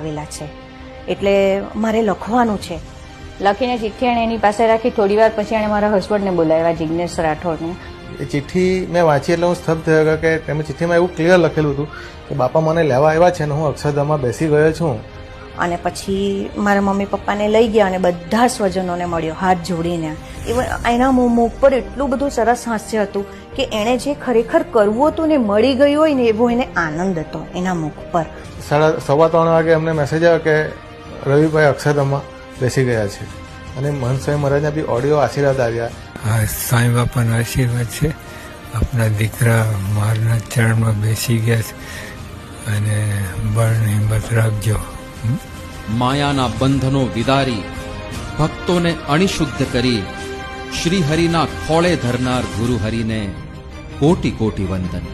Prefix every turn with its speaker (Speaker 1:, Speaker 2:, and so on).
Speaker 1: આવેલા છે એટલે મારે લખવાનું છે.
Speaker 2: લખીને ચિઠ્ઠી એણે એની પાસે રાખી. થોડી વાર પછી એણે મારા હસબન્ડને બોલાવ્યા, જિજ્ઞેશ રાઠોડને.
Speaker 3: એ ચિઠ્ઠી મેં વાંચી એટલે હું સ્તબ્ધ થયો હતો કે તેમાં ચિઠ્ઠીમાં એવું ક્લિયર લખેલું હતું કે બાપા મને લેવા આવ્યા છે અને હું અક્ષરધામમાં બેસી ગયો છું.
Speaker 1: અને પછી મારા મમ્મી પપ્પાને લઈ ગયા અને બધા સ્વજનોને મળ્યો હાથ જોડીને. એના મુખ પર એટલું બધું સરસ હાસ્ય હતું કે એણે જે ખરેખર કરવું હતું ને મળી ગયું હોય ને એવો એને આનંદ હતો એના મુખ પર.
Speaker 3: 3:15 વાગે અમને મેસેજ આવ્યો કે રવિભાઈ અક્ષરધામમાં બેસી ગયા છે અને મહંત સ્વામી મહારાજના બી ઓડિયો આશીર્વાદ આવ્યા.
Speaker 4: આ સાંઈ બાપાનો આશીર્વાદ છે. આપણા દીકરા મારના ચરણમાં બેસી ગયા છે અને બળ હિંમત રાખજો.
Speaker 5: માયાના બંધનો વિદારી, ભક્તોને અણિશુદ્ધ કરી શ્રી હરિના ખોળે ધરનાર ગુરુ હરિને કોટી કોટી વંદન.